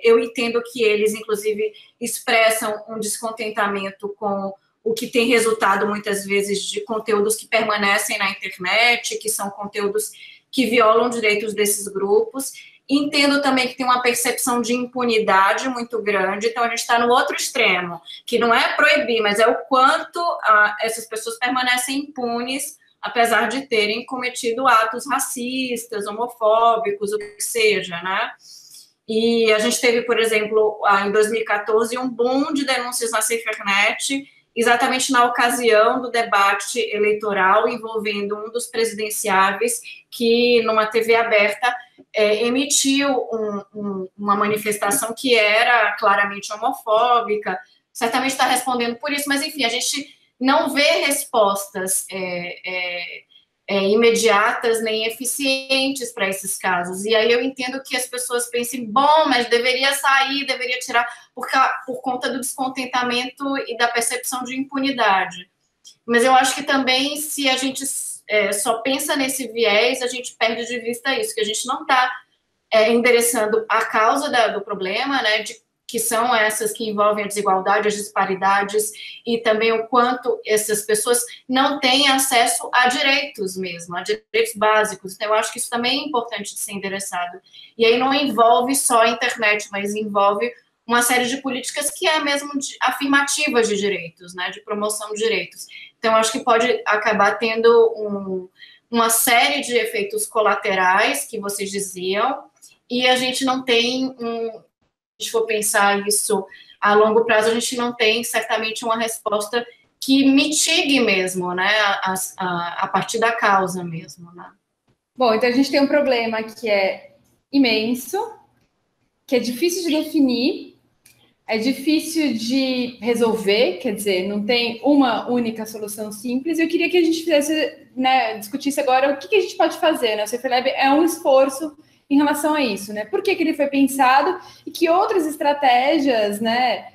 Eu entendo que eles, inclusive, expressam um descontentamento com o que tem resultado, muitas vezes, de conteúdos que permanecem na internet, que são conteúdos que violam direitos desses grupos. Entendo também que tem uma percepção de impunidade muito grande, então a gente está no outro extremo, que não é proibir, mas é o quanto essas pessoas permanecem impunes, apesar de terem cometido atos racistas, homofóbicos, o que seja, né? E a gente teve, por exemplo, em 2014, um boom de denúncias na SaferNet, exatamente na ocasião do debate eleitoral envolvendo um dos presidenciáveis que, numa TV aberta, emitiu uma manifestação que era claramente homofóbica. Certamente está respondendo por isso, mas, enfim, a gente não vê respostas imediatas nem eficientes para esses casos. E aí eu entendo que as pessoas pensem, bom, mas deveria sair, deveria tirar, por conta do descontentamento e da percepção de impunidade. Mas eu acho que também, se a gente só pensa nesse viés, a gente perde de vista isso, que a gente não está endereçando a causa do problema, né, que são essas que envolvem a desigualdade, as disparidades, e também o quanto essas pessoas não têm acesso a direitos mesmo, a direitos básicos. Então, eu acho que isso também é importante de ser endereçado. E aí não envolve só a internet, mas envolve uma série de políticas que é mesmo afirmativas de direitos, né, de promoção de direitos. Então, eu acho que pode acabar tendo uma série de efeitos colaterais, que vocês diziam, e a gente não tem a gente for pensar isso a longo prazo, a gente não tem certamente uma resposta que mitigue mesmo, né, a partir da causa mesmo, né? Bom, então a gente tem um problema que é imenso, que é difícil de definir, é difícil de resolver, quer dizer, não tem uma única solução simples. Eu queria que a gente fizesse, né, discutisse agora o que a gente pode fazer, né? O CFLab é um esforço em relação a isso, né? Por que ele foi pensado e que outras estratégias, né,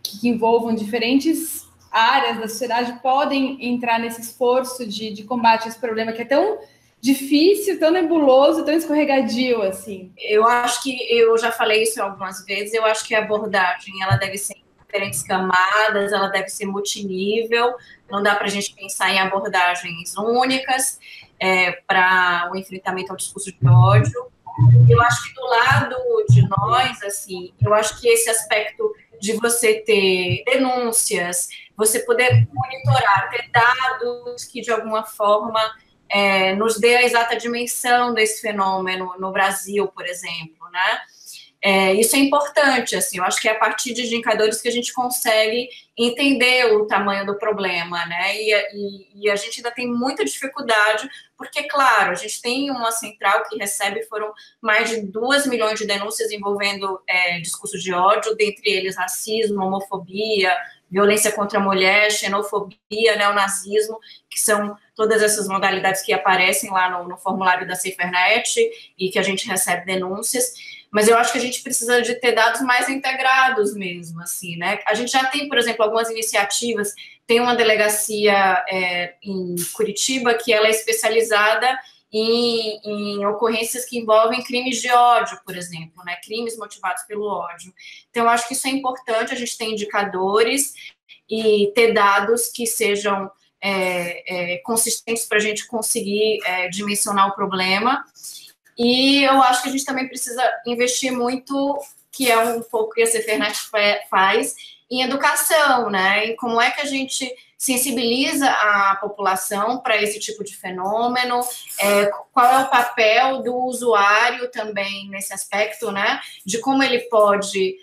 que envolvam diferentes áreas da sociedade podem entrar nesse esforço de combate a esse problema que é tão difícil, tão nebuloso, tão escorregadio, assim. Eu acho que, eu já falei isso algumas vezes, eu acho que a abordagem, ela deve ser em diferentes camadas, ela deve ser multinível, não dá para a gente pensar em abordagens únicas, para o enfrentamento ao discurso de ódio. Eu acho que do lado de nós, assim, eu acho que esse aspecto de você ter denúncias, você poder monitorar, ter dados que, de alguma forma, nos dê a exata dimensão desse fenômeno no Brasil, por exemplo, né? Isso é importante, assim, eu acho que é a partir de indicadores que a gente consegue entender o tamanho do problema, né? E a gente ainda tem muita dificuldade, porque, claro, a gente tem uma central que recebe, foram mais de 2 milhões de denúncias envolvendo discurso de ódio, dentre eles racismo, homofobia, violência contra a mulher, xenofobia, neonazismo, que são todas essas modalidades que aparecem lá no formulário da SaferNet e que a gente recebe denúncias. Mas eu acho que a gente precisa de ter dados mais integrados mesmo, assim, né? A gente já tem, por exemplo, algumas iniciativas, tem uma delegacia em Curitiba que ela é especializada em ocorrências que envolvem crimes de ódio, por exemplo, né? Crimes motivados pelo ódio. Então, eu acho que isso é importante, a gente tem indicadores e ter dados que sejam consistentes para a gente conseguir dimensionar o problema. E eu acho que a gente também precisa investir muito, que é um pouco que a SaferNet faz, em educação, né? Em como é que a gente sensibiliza a população para esse tipo de fenômeno, qual é o papel do usuário também nesse aspecto, né? De como ele pode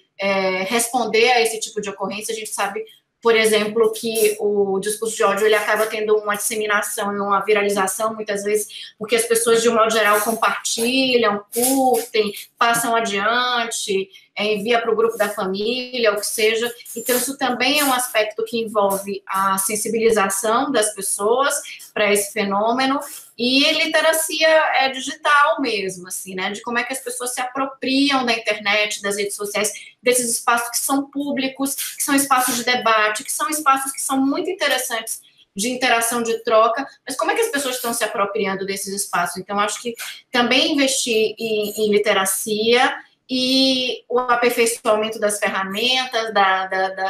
responder a esse tipo de ocorrência. A gente sabe, por exemplo, que o discurso de ódio ele acaba tendo uma disseminação e uma viralização, muitas vezes, porque as pessoas, de um modo geral, compartilham, curtem, passam adiante, envia para o grupo da família, o que seja. Então, isso também é um aspecto que envolve a sensibilização das pessoas para esse fenômeno e literacia digital mesmo, assim, né? De como é que as pessoas se apropriam da internet, das redes sociais, desses espaços que são públicos, que são espaços de debate, que são espaços que são muito interessantes de interação, de troca, mas como é que as pessoas estão se apropriando desses espaços? Então, acho que também investir em literacia e o aperfeiçoamento das ferramentas,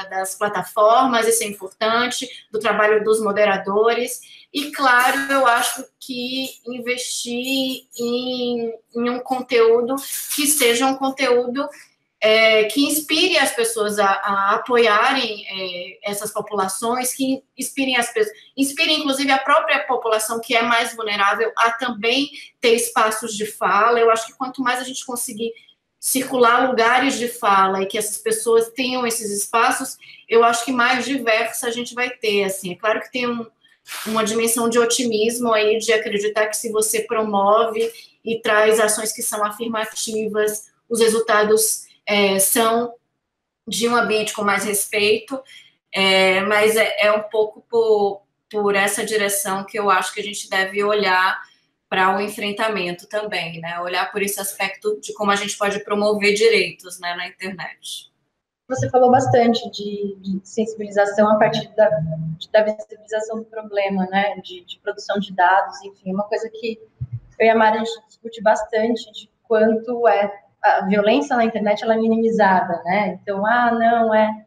das plataformas, isso é importante, do trabalho dos moderadores. E, claro, eu acho que investir em um conteúdo que seja um conteúdo que inspire as pessoas a apoiarem essas populações, que inspirem as pessoas, inspirem, inclusive, a própria população que é mais vulnerável a também ter espaços de fala. Eu acho que quanto mais a gente conseguir circular lugares de fala e que essas pessoas tenham esses espaços, eu acho que mais diversa a gente vai ter, assim. É claro que tem uma dimensão de otimismo aí, de acreditar que se você promove e traz ações que são afirmativas, os resultados são de um ambiente com mais respeito, Mas é um pouco por essa direção que eu acho que a gente deve olhar para o enfrentamento também, né? Olhar por esse aspecto de como a gente pode promover direitos, né, na internet. Você falou bastante de sensibilização a partir da visibilização do problema, né? De produção de dados, enfim, uma coisa que eu e a Mari, a gente discute bastante de quanto a violência na internet, ela é minimizada, né? Então, não, é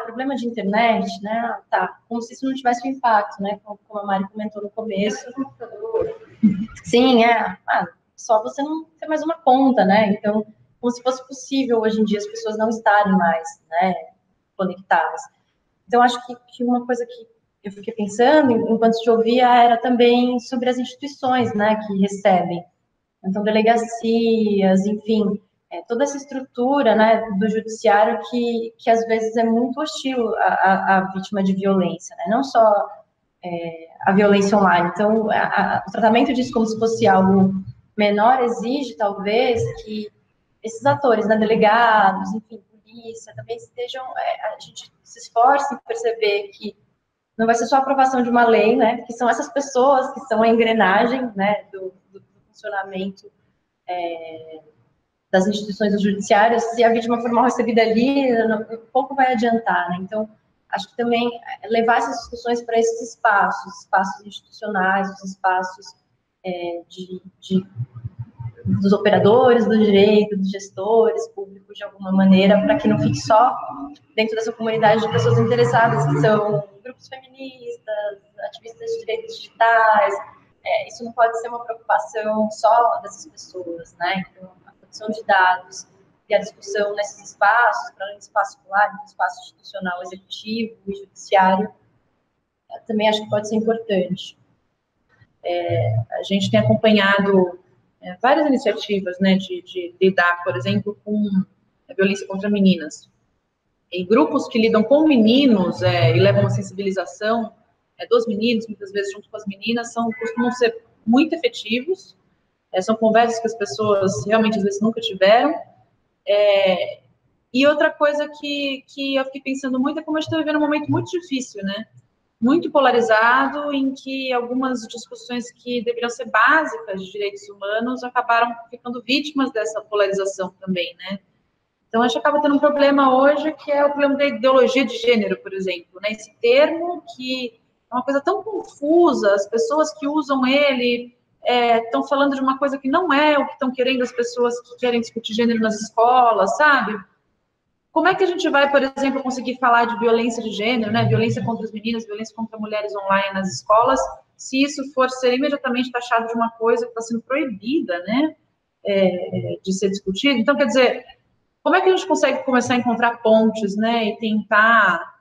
problema de internet, né? Tá, como se isso não tivesse um impacto, né? Como a Mari comentou no começo. Sim, só você não ter mais uma conta, né? Então, como se fosse possível hoje em dia as pessoas não estarem mais, né, conectadas. Então, acho que uma coisa que eu fiquei pensando, enquanto te ouvia, era também sobre as instituições, né, que recebem. Então, delegacias, enfim, toda essa estrutura, né, do judiciário que às vezes é muito hostil à vítima de violência, né? Não só a violência online. Então, o tratamento disso como se fosse algo menor exige, talvez, que esses atores, né, delegados, enfim, polícia, também estejam, a gente se esforce em perceber que não vai ser só a aprovação de uma lei, né, que são essas pessoas que são a engrenagem, né, do funcionamento das instituições judiciárias. Se a vítima for mal recebida ali, pouco vai adiantar, né. Então, acho que também levar essas discussões para esses espaços institucionais, os espaços dos operadores do direito, dos gestores públicos, de alguma maneira, para que não fique só dentro dessa comunidade de pessoas interessadas, que são grupos feministas, ativistas de direitos digitais. Isso não pode ser uma preocupação só dessas pessoas, né? Então, a produção de dados e a discussão nesses espaços, para além do espaço escolar, do espaço institucional, executivo e judiciário, também acho que pode ser importante. A gente tem acompanhado várias iniciativas, né, de lidar, por exemplo, com a violência contra meninas. E grupos que lidam com meninos e levam uma sensibilização dos meninos, muitas vezes junto com as meninas, costumam ser muito efetivos. São conversas que as pessoas realmente, às vezes, nunca tiveram. E outra coisa que eu fiquei pensando muito é como a gente está vivendo um momento muito difícil, né? Muito polarizado, em que algumas discussões que deveriam ser básicas de direitos humanos acabaram ficando vítimas dessa polarização também, né? Então, a gente acaba tendo um problema hoje, que é o problema da ideologia de gênero, por exemplo, né? Esse termo que é uma coisa tão confusa, as pessoas que usam ele estão falando de uma coisa que não é o que estão querendo as pessoas que querem discutir gênero nas escolas, sabe? Como é que a gente vai, por exemplo, conseguir falar de violência de gênero, né? Violência contra as meninas, violência contra mulheres online nas escolas, se isso for ser imediatamente taxado de uma coisa que está sendo proibida, né? De ser discutido. Então, quer dizer, como é que a gente consegue começar a encontrar pontes, né? E tentar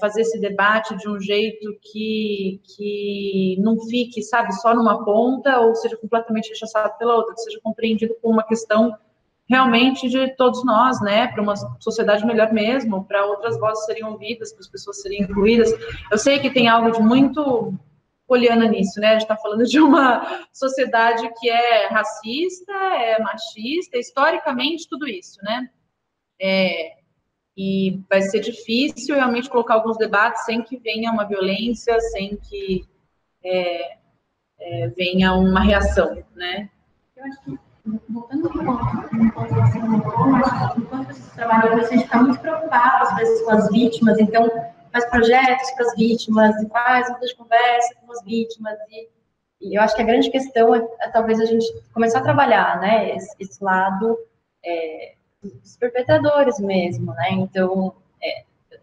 fazer esse debate de um jeito que não fique, sabe, só numa ponta, ou seja completamente rechaçado pela outra, que seja compreendido como uma questão realmente de todos nós, né, para uma sociedade melhor mesmo, para outras vozes serem ouvidas, para as pessoas serem incluídas. Eu sei que tem algo de muito poliana nisso, né, a gente está falando de uma sociedade que é racista, é machista, historicamente tudo isso, né, e vai ser difícil realmente colocar alguns debates sem que venha uma violência, sem que venha uma reação, né. Eu acho que, voltando ao ponto que você colocou, acho que enquanto você trabalha, a gente está muito preocupado, às vezes, com as vítimas, então faz projetos para as vítimas, e faz rodas de conversa com as vítimas, e eu acho que a grande questão é talvez a gente começar a trabalhar, né, esse lado dos perpetradores mesmo, né, então,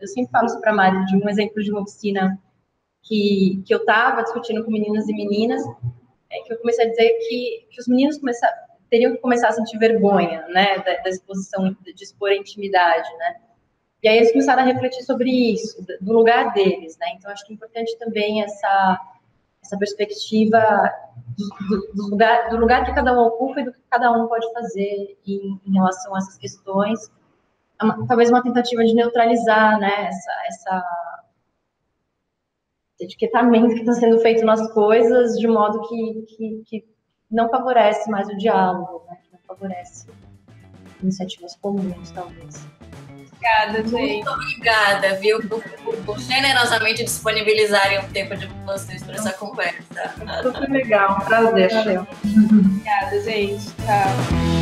eu sempre falo isso para a Mari, de um exemplo de uma oficina que eu estava discutindo com meninos e meninas, que eu comecei a dizer que os meninos teriam que começar a sentir vergonha, né, da exposição, de expor a intimidade, né, e aí eles começaram a refletir sobre isso, do lugar deles, né, então acho que é importante também essa perspectiva do lugar que cada um ocupa e do que cada um pode fazer em relação a essas questões, talvez uma tentativa de neutralizar, né, esse etiquetamento que está sendo feito nas coisas de modo que não favorece mais o diálogo, né? Que não favorece iniciativas comuns, talvez. Obrigada, gente. Muito obrigada, viu, por generosamente disponibilizarem um tempo de vocês para essa conversa. Super legal, um prazer, Shel. Obrigada, gente. Tchau.